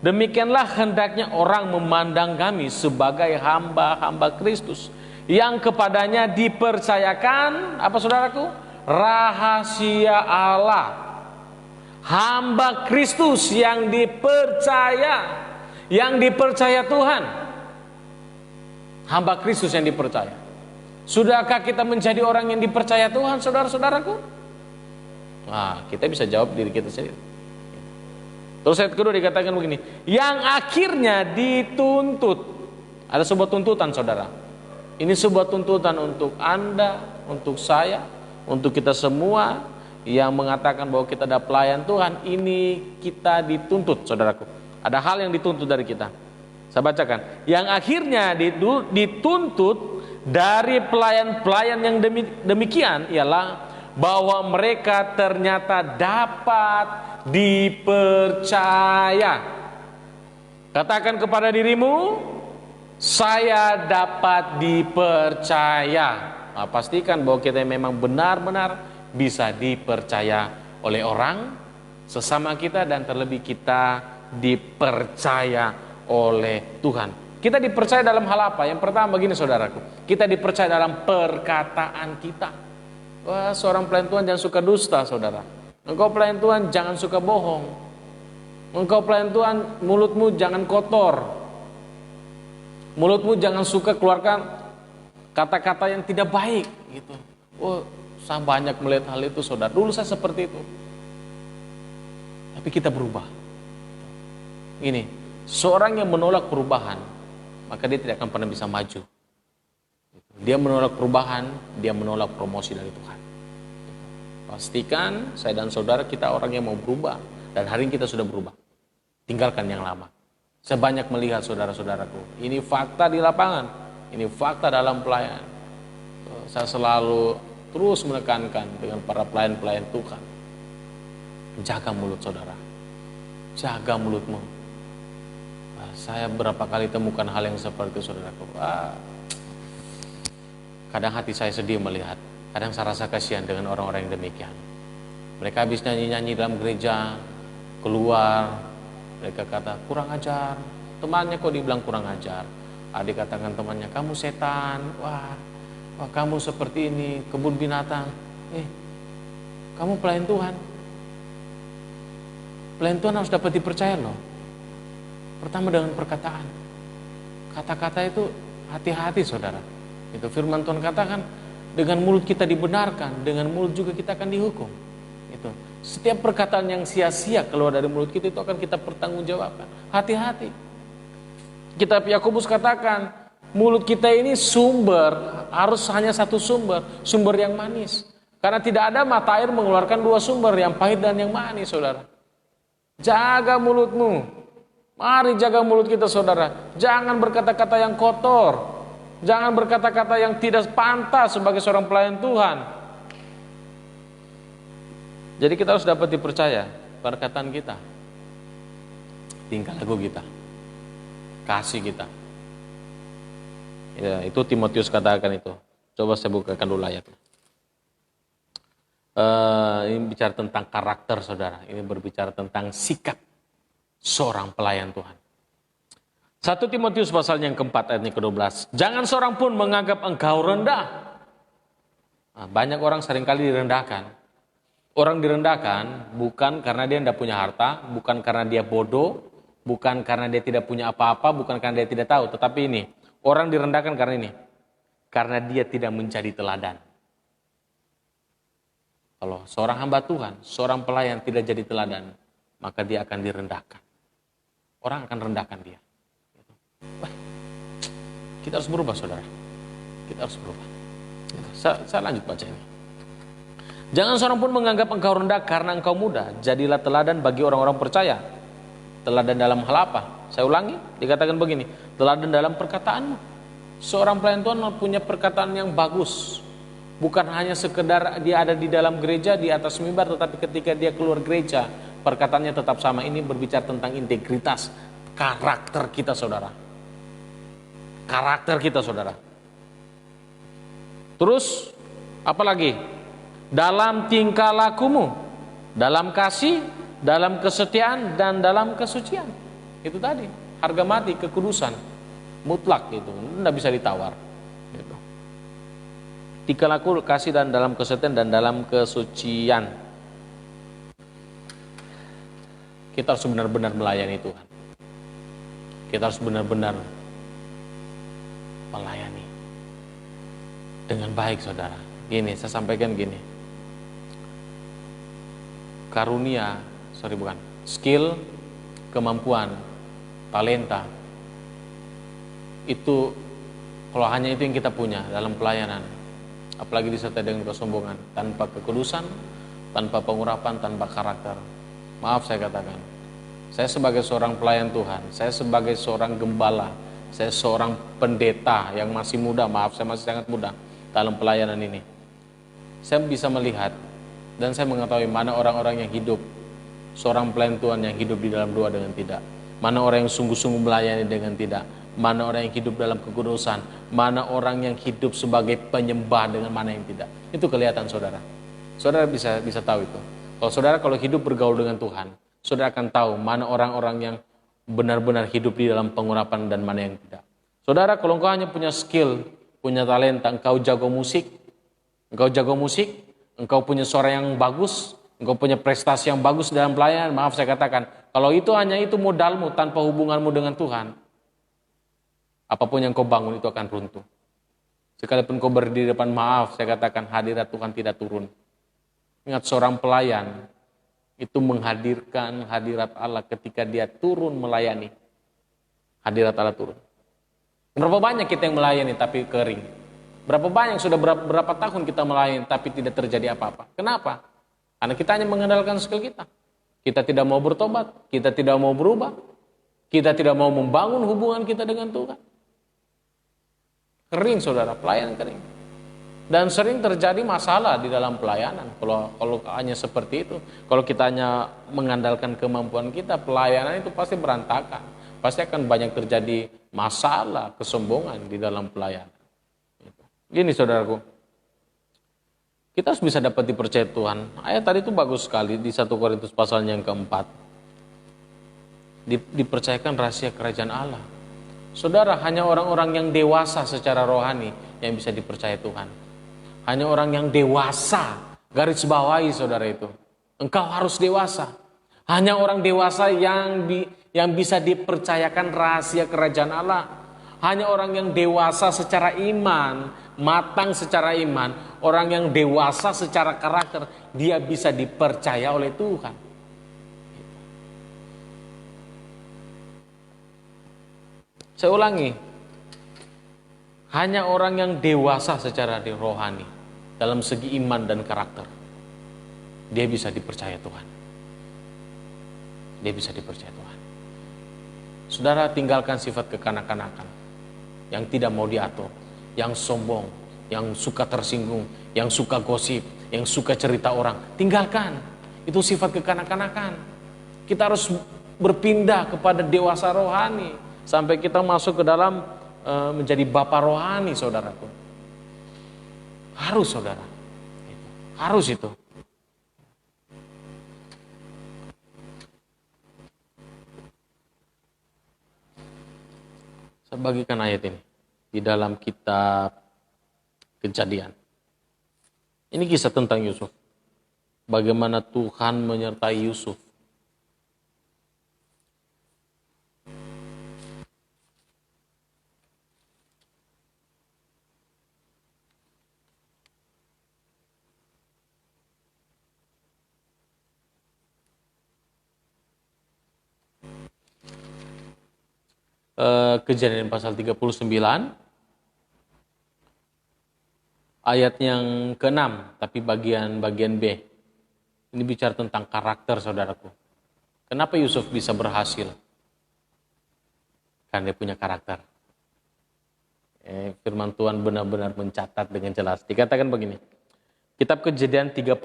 Demikianlah hendaknya orang memandang kami sebagai hamba-hamba Kristus, yang kepadanya dipercayakan, apa saudaraku? Rahasia Allah. Hamba Kristus yang dipercaya Tuhan. Hamba Kristus yang dipercaya. Sudahkah kita menjadi orang yang dipercaya Tuhan, saudara-saudaraku? Nah, kita bisa jawab diri kita sendiri. Terus ayat kedua dikatakan begini, yang akhirnya dituntut. Ada sebuah tuntutan, saudara. Ini sebuah tuntutan untuk Anda, untuk saya, untuk kita semua yang mengatakan bahwa kita ada pelayan Tuhan. Ini kita dituntut, saudaraku. Ada hal yang dituntut dari kita. Saya bacakan. Yang akhirnya dituntut dari pelayan-pelayan yang demikian ialah bahwa mereka ternyata dapat dipercaya. Katakan kepada dirimu, saya dapat dipercaya. Nah, pastikan bahwa kita memang benar-benar bisa dipercaya oleh orang sesama kita, dan terlebih kita dipercaya oleh Tuhan. Kita dipercaya dalam hal apa? Yang pertama begini, saudaraku, kita dipercaya dalam perkataan kita. Wah, seorang pelayan Tuhan jangan suka dusta, saudara. Engkau pelayan Tuhan jangan suka bohong. Engkau pelayan Tuhan, mulutmu jangan kotor. Mulutmu jangan suka keluarkan kata-kata yang tidak baik gitu. Oh, saya banyak melihat hal itu, saudara. Dulu saya seperti itu. Tapi kita berubah. Ini, seorang yang menolak perubahan, maka dia tidak akan pernah bisa maju. Dia menolak perubahan, dia menolak promosi dari Tuhan. Pastikan saya dan saudara kita orang yang mau berubah, dan hari ini kita sudah berubah. Tinggalkan yang lama. Saya banyak melihat saudara-saudaraku, ini fakta di lapangan, ini fakta dalam pelayanan. saya selalu terus menekankan dengan para pelayan-pelayan Tuhan. Jaga mulut saudara. Jaga mulutmu. Saya berapa kali temukan hal yang seperti itu, saudaraku. Kadang hati saya sedih melihat. Kadang saya rasa kasihan dengan orang-orang yang demikian. Mereka habis nyanyi-nyanyi dalam gereja, keluar, mereka kata kurang ajar. Temannya kok dibilang kurang ajar. Adik katakan temannya, kamu setan. Wah, kamu seperti ini, kebun binatang. Kamu pelayan Tuhan. Pelayan Tuhan harus dapat dipercaya loh. Pertama dengan perkataan. Kata-kata itu hati-hati saudara. Itu firman Tuhan katakan, dengan mulut kita dibenarkan, dengan mulut juga kita akan dihukum. Itu. Setiap perkataan yang sia-sia keluar dari mulut kita itu akan kita pertanggungjawabkan. Hati-hati. Kitab Yakobus katakan, mulut kita ini sumber, harus hanya satu sumber, sumber yang manis. Karena tidak ada mata air mengeluarkan dua sumber, yang pahit dan yang manis, saudara. Jaga mulutmu. Mari jaga mulut kita, saudara. Jangan berkata-kata yang kotor. Jangan berkata-kata yang tidak pantas sebagai seorang pelayan Tuhan. Jadi kita harus dapat dipercaya perkataan kita, tingkah laku kita, kasih kita. Ya, itu Timotius katakan itu. Coba saya bukakan dulu ayatnya. Ini bicara tentang karakter saudara. Ini berbicara tentang sikap seorang pelayan Tuhan. 1 Timotius pasal yang keempat ayat ke-12. Jangan seorang pun menganggap engkau rendah. Banyak orang seringkali direndahkan. Orang direndahkan bukan karena dia tidak punya harta, bukan karena dia bodoh, bukan karena dia tidak punya apa-apa, bukan karena dia tidak tahu. Tetapi ini, orang direndahkan karena ini. Karena dia tidak menjadi teladan. Kalau seorang hamba Tuhan, seorang pelayan tidak jadi teladan, maka dia akan direndahkan. Orang akan rendahkan dia. Kita harus berubah, saudara. Kita harus berubah. Saya lanjut baca ini. Jangan seorang pun menganggap engkau rendah karena engkau muda. Jadilah teladan bagi orang-orang percaya. Teladan dalam hal apa? Saya ulangi, dikatakan begini. Teladan dalam perkataanmu. Seorang pelayan Tuhan punya perkataan yang bagus. Bukan hanya sekedar dia ada di dalam gereja, di atas mimbar, tetapi ketika dia keluar gereja, perkataannya tetap sama. Ini berbicara tentang integritas, karakter kita, saudara. Karakter kita, saudara. Terus, apa lagi? Dalam tingkah lakumu, dalam kasih, dalam kesetiaan, dan dalam kesucian. Itu tadi, harga mati, kekudusan, mutlak itu, tidak bisa ditawar. Gitu. Tingkah laku, kasih, dan dalam kesetiaan, dan dalam kesucian. Kita harus benar-benar melayani Tuhan. Kita harus benar-benar melayani dengan baik, saudara. Gini, saya sampaikan gini. Karunia, skill, kemampuan, talenta, itu kalau hanya itu yang kita punya dalam pelayanan, apalagi disertai dengan kesombongan, tanpa kekudusan, tanpa pengurapan, tanpa karakter. Maaf saya katakan, saya sebagai seorang pelayan Tuhan, saya sebagai seorang gembala, saya seorang pendeta yang masih muda, maaf saya masih sangat muda dalam pelayanan ini. Saya bisa melihat dan saya mengetahui mana orang-orang yang hidup, seorang pelayan Tuhan yang hidup di dalam doa dengan tidak. Mana orang yang sungguh-sungguh melayani dengan tidak. Mana orang yang hidup dalam kekudusan. Mana orang yang hidup sebagai penyembah dengan mana yang tidak. Itu kelihatan, saudara. Saudara bisa tahu itu. Kalau hidup bergaul dengan Tuhan, saudara akan tahu mana orang-orang yang benar-benar hidup di dalam pengurapan dan mana yang tidak. Saudara, kalau engkau hanya punya skill, punya talenta, engkau jago musik, engkau punya suara yang bagus, engkau punya prestasi yang bagus dalam pelayanan, maaf saya katakan, kalau itu hanya itu modalmu tanpa hubunganmu dengan Tuhan, apapun yang kau bangun itu akan runtuh. Sekalipun kau berdiri di depan, maaf saya katakan, hadirat Tuhan tidak turun. Ingat, seorang pelayan itu menghadirkan hadirat Allah ketika dia turun melayani. Hadirat Allah turun. Berapa banyak kita yang melayani tapi kering? Berapa banyak sudah berapa tahun kita melayani tapi tidak terjadi apa-apa? Kenapa? Karena kita hanya mengandalkan skill kita. Kita tidak mau bertobat, kita tidak mau berubah, kita tidak mau membangun hubungan kita dengan Tuhan. Kering, saudara, pelayan kering. Dan sering terjadi masalah di dalam pelayanan kalau hanya seperti itu. Kalau kita hanya mengandalkan kemampuan kita, pelayanan itu pasti berantakan. Pasti akan banyak terjadi masalah, kesombongan di dalam pelayanan. Gini saudaraku, kita harus bisa dapat dipercaya Tuhan. Ayat tadi itu bagus sekali di 1 Korintus pasal yang keempat. Dipercayakan rahasia kerajaan Allah. Saudara, hanya orang-orang yang dewasa secara rohani yang bisa dipercaya Tuhan. Hanya orang yang dewasa, garis bawahi saudara itu. Engkau harus dewasa. Hanya orang dewasa yang bisa dipercayakan rahasia kerajaan Allah. Hanya orang yang dewasa secara iman, matang secara iman, orang yang dewasa secara karakter, dia bisa dipercaya oleh Tuhan. Saya ulangi. Hanya orang yang dewasa secara rohani dalam segi iman dan karakter, dia bisa dipercaya Tuhan. Dia bisa dipercaya Tuhan. Saudara, tinggalkan sifat kekanak-kanakan yang tidak mau diatur, yang sombong, yang suka tersinggung, yang suka gosip, yang suka cerita orang. Tinggalkan. Itu sifat kekanak-kanakan. Kita harus berpindah kepada dewasa rohani sampai kita masuk ke dalam menjadi bapak rohani, saudaraku. Harus, saudara. Harus itu. Saya bagikan ayat ini di dalam kitab Kejadian. Ini kisah tentang Yusuf. Bagaimana Tuhan menyertai Yusuf. Kejadian pasal 39 ayat yang ke-6, tapi bagian B. Ini bicara tentang karakter, saudaraku. Kenapa Yusuf bisa berhasil? Karena dia punya karakter. Firman Tuhan benar-benar mencatat dengan jelas. Dikatakan begini. Kitab Kejadian 39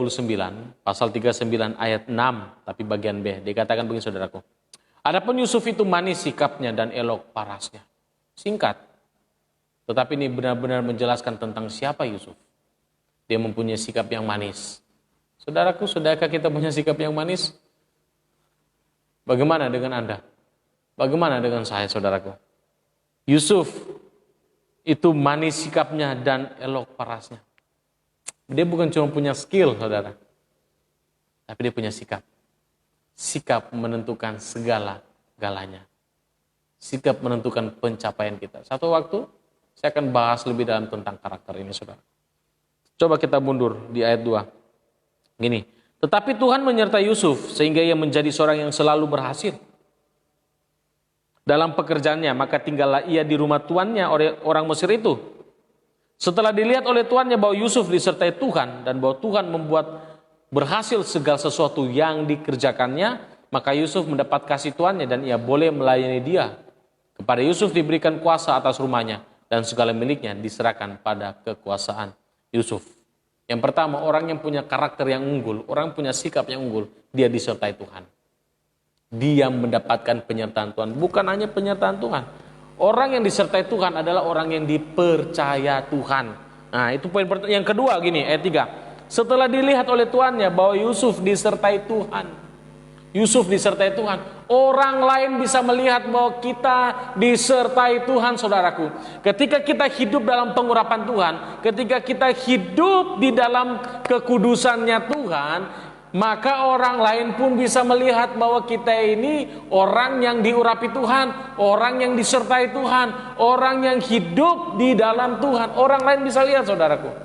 pasal 39 ayat 6, tapi bagian B. Dikatakan begini, saudaraku. Adapun Yusuf itu manis sikapnya dan elok parasnya. Singkat. Tetapi ini benar-benar menjelaskan tentang siapa Yusuf. Dia mempunyai sikap yang manis. Saudaraku, sudahkah kita punya sikap yang manis? Bagaimana dengan Anda? Bagaimana dengan saya, saudaraku? Yusuf itu manis sikapnya dan elok parasnya. Dia bukan cuma punya skill, saudara. Tapi dia punya sikap. Sikap menentukan segala-galanya. Sikap menentukan pencapaian kita. Satu waktu saya akan bahas lebih dalam tentang karakter ini, saudara. Coba kita mundur di ayat 2. Gini, tetapi Tuhan menyertai Yusuf sehingga ia menjadi seorang yang selalu berhasil dalam pekerjaannya. Maka tinggallah ia di rumah tuannya orang Mesir itu. Setelah dilihat oleh tuannya bahwa Yusuf disertai Tuhan dan bahwa Tuhan membuat berhasil segala sesuatu yang dikerjakannya, maka Yusuf mendapat kasih tuannya dan ia boleh melayani dia. Kepada Yusuf diberikan kuasa atas rumahnya dan segala miliknya diserahkan pada kekuasaan Yusuf. Yang pertama, orang yang punya karakter yang unggul, orang punya sikap yang unggul, dia disertai Tuhan. Dia mendapatkan penyertaan Tuhan, bukan hanya penyertaan Tuhan. Orang yang disertai Tuhan adalah orang yang dipercaya Tuhan. Nah, itu poin pertama. Yang kedua gini, ayat 3. Setelah dilihat oleh tuannya bahwa Yusuf disertai Tuhan. Yusuf disertai Tuhan. Orang lain bisa melihat bahwa kita disertai Tuhan, saudaraku. Ketika kita hidup dalam pengurapan Tuhan, ketika kita hidup di dalam kekudusannya Tuhan, maka orang lain pun bisa melihat bahwa kita ini orang yang diurapi Tuhan, orang yang disertai Tuhan, orang yang hidup di dalam Tuhan. Orang lain bisa lihat, saudaraku.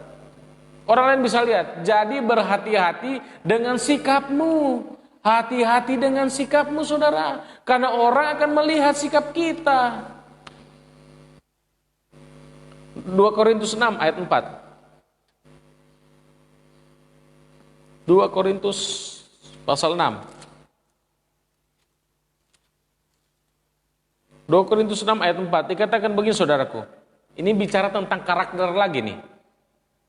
Orang lain bisa lihat. Jadi berhati-hati dengan sikapmu. Hati-hati dengan sikapmu, saudara. Karena orang akan melihat sikap kita. 2 Korintus 6 ayat 4. 2 Korintus pasal 6. 2 Korintus 6 ayat 4. Dikatakan begini, saudaraku. Ini bicara tentang karakter lagi nih.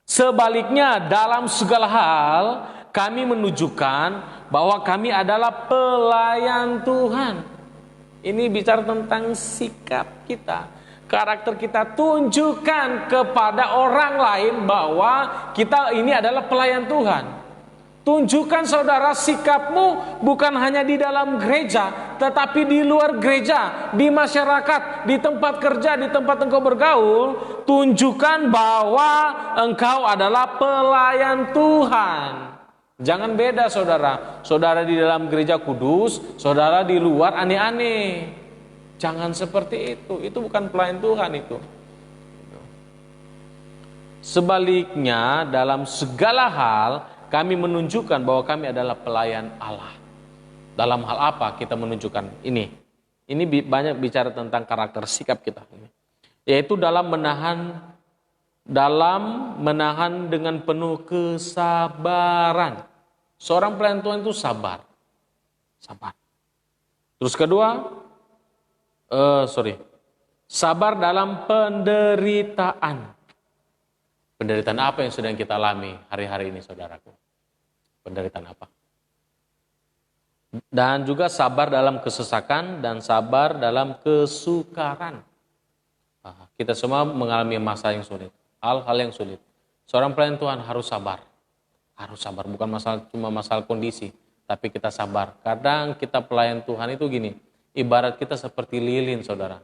Sebaliknya dalam segala hal kami menunjukkan bahwa kami adalah pelayan Tuhan. Ini bicara tentang sikap kita, karakter kita. Tunjukkan kepada orang lain bahwa kita ini adalah pelayan Tuhan. Tunjukkan saudara sikapmu bukan hanya di dalam gereja, tetapi di luar gereja, di masyarakat, di tempat kerja, di tempat engkau bergaul. Tunjukkan bahwa engkau adalah pelayan Tuhan. Jangan beda saudara. Saudara di dalam gereja kudus, saudara di luar aneh-aneh. Jangan seperti itu. Itu bukan pelayan Tuhan itu. Sebaliknya dalam segala hal kami menunjukkan bahwa kami adalah pelayan Allah. Dalam hal apa kita menunjukkan ini? Ini banyak bicara tentang karakter sikap kita. Yaitu dalam menahan dengan penuh kesabaran. Seorang pelayan Tuhan itu sabar. Sabar. Terus kedua, sabar dalam penderitaan. Penderitaan apa yang sedang kita alami hari-hari ini saudaraku? Penderitaan apa? Dan juga sabar dalam kesesakan dan sabar dalam kesukaran. Kita semua mengalami masa yang sulit, hal-hal yang sulit. Seorang pelayan Tuhan harus sabar. Harus sabar, bukan cuma masalah kondisi, tapi kita sabar. Kadang kita pelayan Tuhan itu gini, ibarat kita seperti lilin saudara.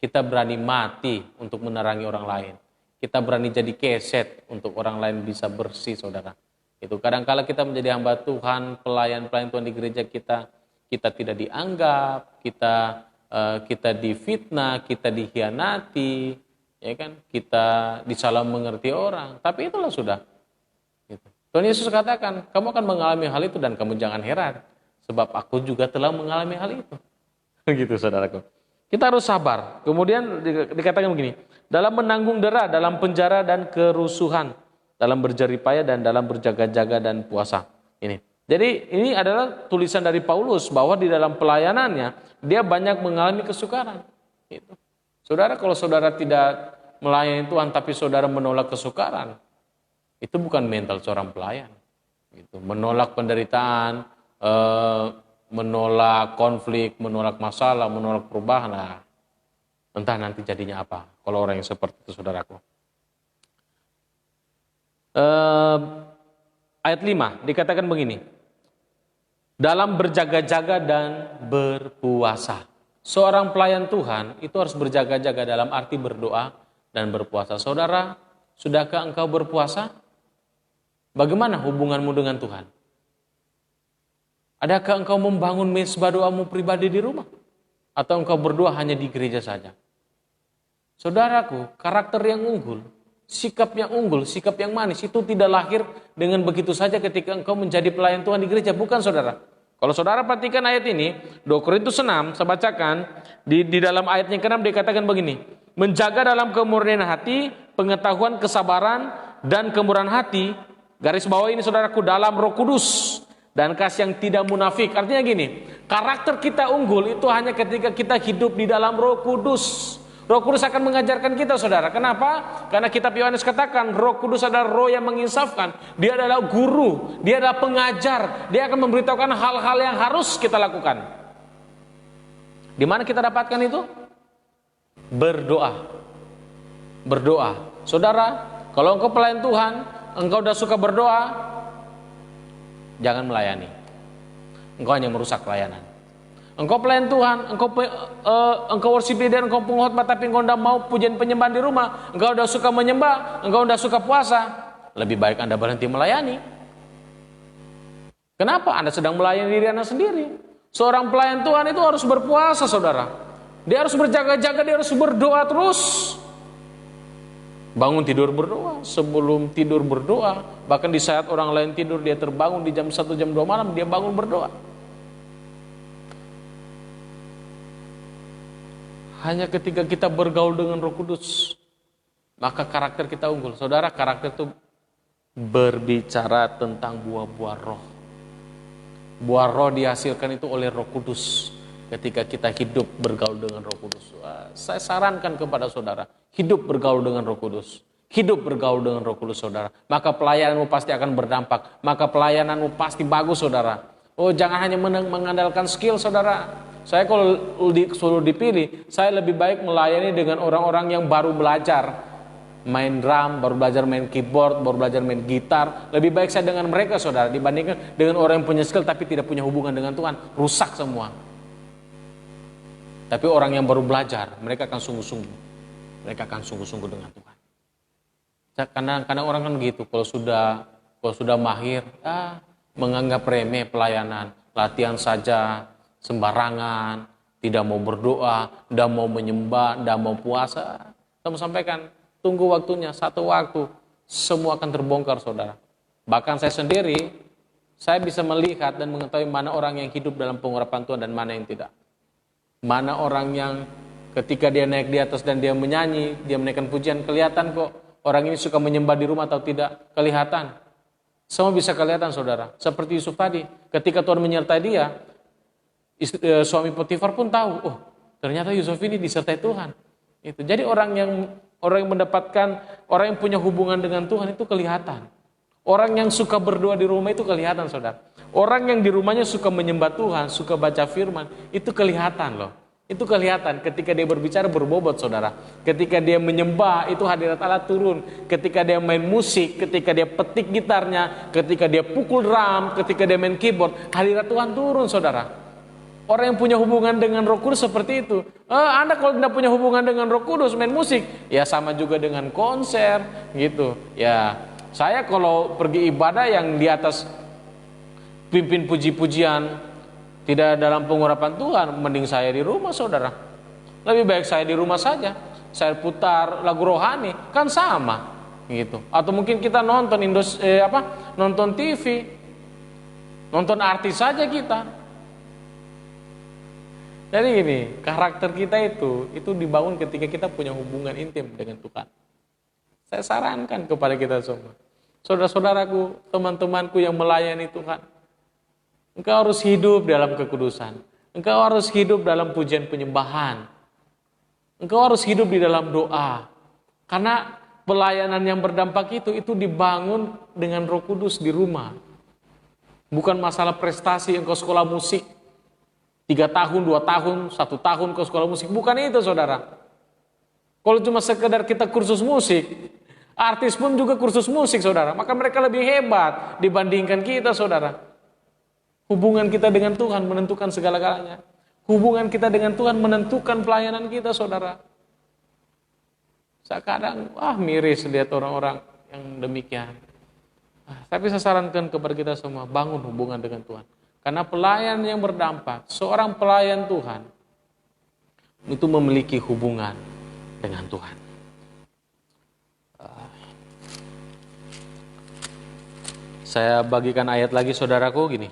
Kita berani mati untuk menerangi orang lain. Kita berani jadi keset untuk orang lain bisa bersih saudara. Itu kadang-kala kita menjadi hamba Tuhan, pelayan-pelayan Tuhan di gereja kita tidak dianggap, kita difitnah, kita dikhianati, ya kan? Kita disalah mengerti orang. Tapi itulah sudah. Gitu. Tuhan Yesus katakan, kamu akan mengalami hal itu dan kamu jangan heran, sebab aku juga telah mengalami hal itu. Gitu saudaraku. Kita harus sabar. Kemudian dikatakan begini, dalam menanggung dera, dalam penjara dan kerusuhan, dalam berjeripaya dan dalam berjaga-jaga dan puasa. Ini. Jadi ini adalah tulisan dari Paulus bahwa di dalam pelayanannya dia banyak mengalami kesukaran. Gitu. Saudara, kalau saudara tidak melayani Tuhan tapi saudara menolak kesukaran, itu bukan mental seorang pelayan. Gitu. Menolak penderitaan, menolak konflik, menolak masalah, menolak perubahan. Nah, entah nanti jadinya apa kalau orang yang seperti itu saudaraku. Ayat 5 dikatakan begini, dalam berjaga-jaga dan berpuasa. Seorang pelayan Tuhan itu harus berjaga-jaga dalam arti berdoa dan berpuasa. Saudara, sudahkah engkau berpuasa? Bagaimana hubunganmu dengan Tuhan? Adakah engkau membangun mezbah doamu pribadi di rumah? Atau engkau berdoa hanya di gereja saja? Saudaraku, karakter yang unggul, sikap yang unggul, sikap yang manis itu tidak lahir dengan begitu saja ketika engkau menjadi pelayan Tuhan di gereja. Bukan saudara. Kalau saudara perhatikan ayat ini, 2 Korintus 6, saya bacakan, di dalam ayatnya ke-6 dikatakan begini, menjaga dalam kemurnian hati, pengetahuan, kesabaran, dan kemurahan hati, garis bawah ini saudaraku, dalam Roh Kudus, dan kasih yang tidak munafik. Artinya gini, karakter kita unggul itu hanya ketika kita hidup di dalam Roh Kudus. Roh Kudus akan mengajarkan kita saudara. Kenapa? Karena kitab Yohanes katakan Roh Kudus adalah roh yang menginsafkan. Dia adalah guru, dia adalah pengajar. Dia akan memberitahukan hal-hal yang harus kita lakukan. Di mana kita dapatkan itu? Berdoa. Berdoa. Saudara, kalau engkau pelayan Tuhan, engkau sudah suka berdoa, jangan melayani. Engkau hanya merusak pelayanan. Engkau pelayan Tuhan, engkau worship leader, engkau pengkhotbah, tapi engkau tidak mau pujian penyembahan di rumah, engkau sudah suka menyembah, engkau sudah suka puasa, lebih baik Anda berhenti melayani. Kenapa? Anda sedang melayani diri Anda sendiri. Seorang pelayan Tuhan itu harus berpuasa saudara. Dia harus berjaga-jaga, dia harus berdoa terus. Bangun tidur berdoa, sebelum tidur berdoa, bahkan di saat orang lain tidur dia terbangun di jam 1, jam 2 malam, dia bangun berdoa. Hanya ketika kita bergaul dengan Roh Kudus, maka karakter kita unggul. Saudara, karakter itu berbicara tentang buah-buah roh. Buah roh dihasilkan itu oleh Roh Kudus ketika kita hidup bergaul dengan Roh Kudus. Saya sarankan kepada saudara, hidup bergaul dengan Roh Kudus. Hidup bergaul dengan Roh Kudus, saudara. Maka pelayananmu pasti akan berdampak. Maka pelayananmu pasti bagus, saudara. Oh, jangan hanya mengandalkan skill, saudara. Saya kalau suruh dipilih, saya lebih baik melayani dengan orang-orang yang baru belajar main drum, baru belajar main keyboard, baru belajar main gitar. Lebih baik saya dengan mereka, saudara, dibandingkan dengan orang yang punya skill tapi tidak punya hubungan dengan Tuhan. Rusak semua. Tapi orang yang baru belajar, mereka akan sungguh-sungguh. Mereka akan sungguh-sungguh dengan Tuhan. Karena orang kan gitu, kalau sudah mahir, menganggap remeh pelayanan, latihan saja, sembarangan, tidak mau berdoa, tidak mau menyembah, tidak mau puasa. Saya mau sampaikan, tunggu waktunya, satu waktu, semua akan terbongkar, saudara. Bahkan saya sendiri, saya bisa melihat dan mengetahui mana orang yang hidup dalam pengurapan Tuhan dan mana yang tidak. Mana orang yang ketika dia naik di atas dan dia menyanyi, dia menaikkan pujian, kelihatan kok. Orang ini suka menyembah di rumah atau tidak? Kelihatan. Semua bisa kelihatan, saudara. Seperti Yusuf tadi. Ketika Tuhan menyertai dia, suami Potifar pun tahu. Oh, ternyata Yusuf ini disertai Tuhan. Itu. Jadi orang yang mendapatkan, orang yang punya hubungan dengan Tuhan itu kelihatan. Orang yang suka berdoa di rumah itu kelihatan, saudara. Orang yang di rumahnya suka menyembah Tuhan, suka baca firman, itu kelihatan loh. Itu kelihatan ketika dia berbicara berbobot, saudara. Ketika dia menyembah, itu hadirat Allah turun. Ketika dia main musik, ketika dia petik gitarnya, ketika dia pukul drum, ketika dia main keyboard, hadirat Tuhan turun, saudara. Orang yang punya hubungan dengan Roh Kudus seperti itu. Anda kalau tidak punya hubungan dengan Roh Kudus, main musik, ya sama juga dengan konser, gitu. Ya, saya kalau pergi ibadah yang di atas pimpin puji-pujian, tidak dalam pengurapan Tuhan, mending saya di rumah, saudara. Lebih baik saya di rumah saja. Saya putar lagu rohani, kan sama, gitu. Atau mungkin kita nonton nonton TV, nonton artis saja kita. Jadi gini, karakter kita itu dibangun ketika kita punya hubungan intim dengan Tuhan. Saya sarankan kepada kita semua, saudara-saudaraku, teman-temanku yang melayani Tuhan. Engkau harus hidup dalam kekudusan. Engkau harus hidup dalam pujian penyembahan. Engkau harus hidup di dalam doa. Karena pelayanan yang berdampak itu dibangun dengan Roh Kudus di rumah. Bukan masalah prestasi engkau sekolah musik 3 tahun, 2 tahun, 1 tahun ke sekolah musik. Bukan itu, saudara. Kalau cuma sekedar kita kursus musik, artis pun juga kursus musik, saudara. Maka mereka lebih hebat dibandingkan kita, saudara. Hubungan kita dengan Tuhan menentukan segala-galanya. Hubungan kita dengan Tuhan menentukan pelayanan kita, saudara. Saya kadang, miris lihat orang-orang yang demikian. Tapi saya sarankan kepada kita semua, bangun hubungan dengan Tuhan. Karena pelayan yang berdampak, seorang pelayan Tuhan, itu memiliki hubungan dengan Tuhan. Saya bagikan ayat lagi, saudaraku, gini.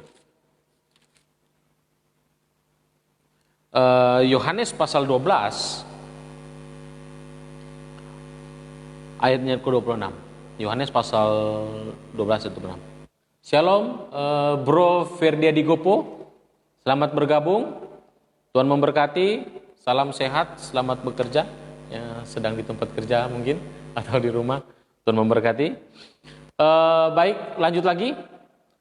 Yohanes pasal 12 ayatnya ke-26. Yohanes pasal 12 ayat 26. Shalom, Bro Ferdiadi Gopo, selamat bergabung, Tuhan memberkati, salam sehat, selamat bekerja, ya, sedang di tempat kerja mungkin atau di rumah, Tuhan memberkati. Baik, lanjut lagi.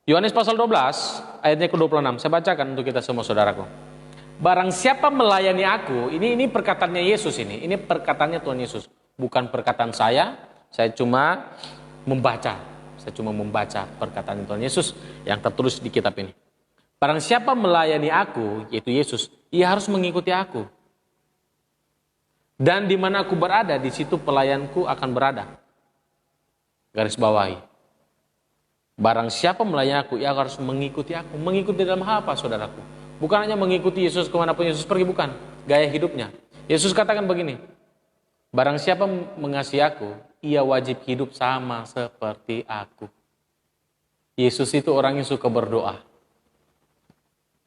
Yohanes pasal 12 ayatnya ke-26, saya bacakan untuk kita semua, saudaraku. Barang siapa melayani aku, ini perkataannya Yesus ini perkataannya Tuhan Yesus. Bukan perkataan saya cuma membaca. Saya cuma membaca perkataan Tuhan Yesus yang tertulis di kitab ini. Barang siapa melayani aku, yaitu Yesus, ia harus mengikuti aku. Dan di mana aku berada, di situ pelayanku akan berada. Garis bawahi. Barang siapa melayani aku, ia harus mengikuti aku. Mengikuti dalam hal apa, saudaraku? Bukan hanya mengikuti Yesus kemanapun Yesus pergi, bukan. Gaya hidupnya. Yesus katakan begini, barang siapa mengasihi aku, ia wajib hidup sama seperti aku. Yesus itu orang yang suka berdoa.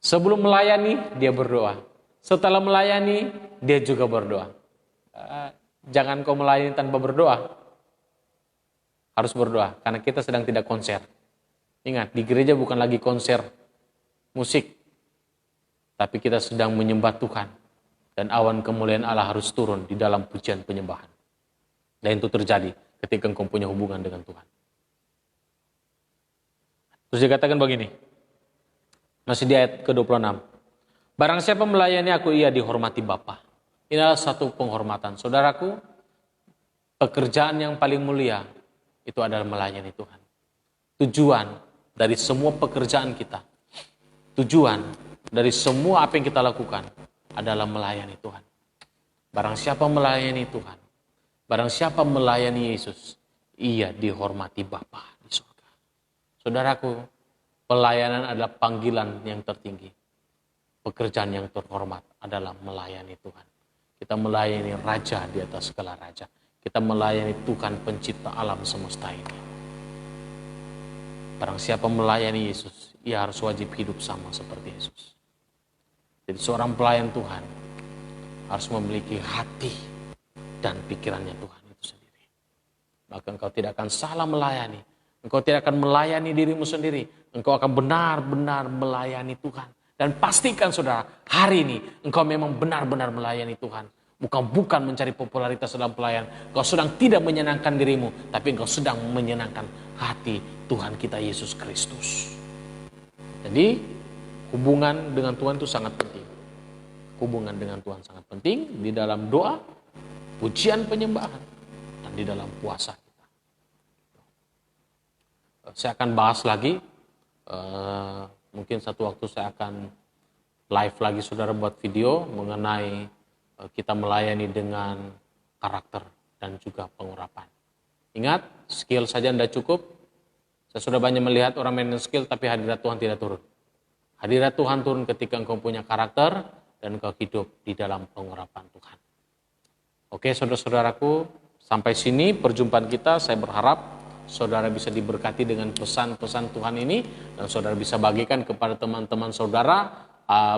Sebelum melayani, dia berdoa. Setelah melayani, dia juga berdoa. Jangan kau melayani tanpa berdoa. Harus berdoa, karena kita sedang tidak konser. Ingat, di gereja bukan lagi konser musik. Tapi kita sedang menyembah Tuhan. Dan awan kemuliaan Allah harus turun di dalam pujian penyembahan. Dan itu terjadi ketika engkau punya hubungan dengan Tuhan. Terus dikatakan begini, masih di ayat ke-26. Barang siapa melayani aku, ia dihormati Bapa. Inilah satu penghormatan. Saudaraku, pekerjaan yang paling mulia itu adalah melayani Tuhan. Tujuan dari semua pekerjaan kita, tujuan dari semua apa yang kita lakukan adalah melayani Tuhan. Barang siapa melayani Tuhan, barang siapa melayani Yesus, ia dihormati Bapa di surga. Saudaraku, pelayanan adalah panggilan yang tertinggi. Pekerjaan yang terhormat adalah melayani Tuhan. Kita melayani Raja di atas segala raja. Kita melayani Tuhan pencipta alam semesta ini. Barang siapa melayani Yesus, ia harus wajib hidup sama seperti Yesus. Jadi seorang pelayan Tuhan harus memiliki hati dan pikirannya Tuhan itu sendiri. Maka engkau tidak akan salah melayani. Engkau tidak akan melayani dirimu sendiri. Engkau akan benar-benar melayani Tuhan. Dan pastikan saudara, hari ini engkau memang benar-benar melayani Tuhan. Bukan mencari popularitas dalam pelayan. Engkau sedang tidak menyenangkan dirimu, tapi engkau sedang menyenangkan hati Tuhan kita Yesus Kristus. Jadi hubungan dengan Tuhan itu sangat penting. Hubungan dengan Tuhan sangat penting di dalam doa, pujian penyembahan, dan di dalam puasa kita. Saya akan bahas lagi. Mungkin satu waktu saya akan live lagi saudara buat video mengenai kita melayani dengan karakter dan juga pengurapan. Ingat, skill saja tidak cukup. Saya sudah banyak melihat orang main skill tapi hadirat Tuhan tidak turun. Hadirat Tuhan turun ketika engkau punya karakter dan engkau hidup di dalam pengurapan Tuhan. Oke saudara-saudaraku, sampai sini perjumpaan kita. Saya berharap saudara bisa diberkati dengan pesan-pesan Tuhan ini dan saudara bisa bagikan kepada teman-teman saudara,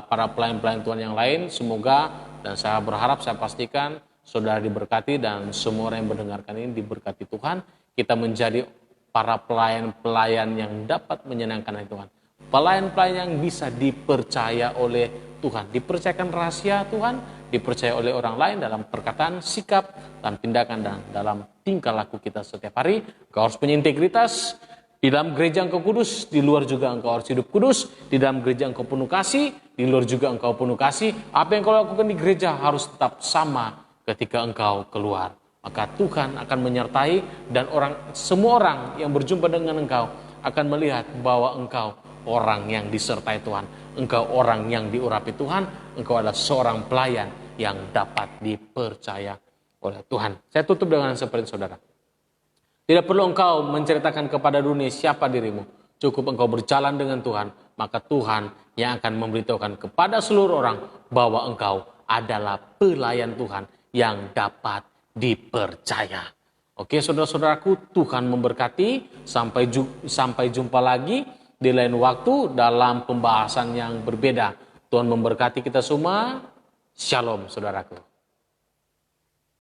para pelayan-pelayan Tuhan yang lain. Semoga dan saya berharap, saya pastikan saudara diberkati dan semua orang yang mendengarkan ini diberkati Tuhan. Kita menjadi para pelayan-pelayan yang dapat menyenangkan hati Tuhan. Pelayan-pelayan yang bisa dipercaya oleh Tuhan, dipercayakan rahasia Tuhan, dipercaya oleh orang lain dalam perkataan, sikap, dan tindakan, dan dalam tingkah laku kita setiap hari. Engkau harus punya integritas. Di dalam gereja engkau kudus, di luar juga engkau harus hidup kudus. Di dalam gereja engkau penuh kasih, di luar juga engkau penuh kasih. Apa yang kau lakukan di gereja harus tetap sama ketika engkau keluar. Maka Tuhan akan menyertai dan semua orang yang berjumpa dengan engkau akan melihat bahwa engkau orang yang disertai Tuhan. Engkau orang yang diurapi Tuhan. Engkau adalah seorang pelayan yang dapat dipercaya oleh Tuhan. Saya tutup dengan seperti saudara. Tidak perlu engkau menceritakan kepada dunia siapa dirimu. Cukup engkau berjalan dengan Tuhan. Maka Tuhan yang akan memberitahukan kepada seluruh orang bahwa engkau adalah pelayan Tuhan yang dapat dipercaya. Oke saudara-saudaraku, Tuhan memberkati. Sampai jumpa lagi di lain waktu dalam pembahasan yang berbeda. Tuhan memberkati kita semua. Shalom saudaraku.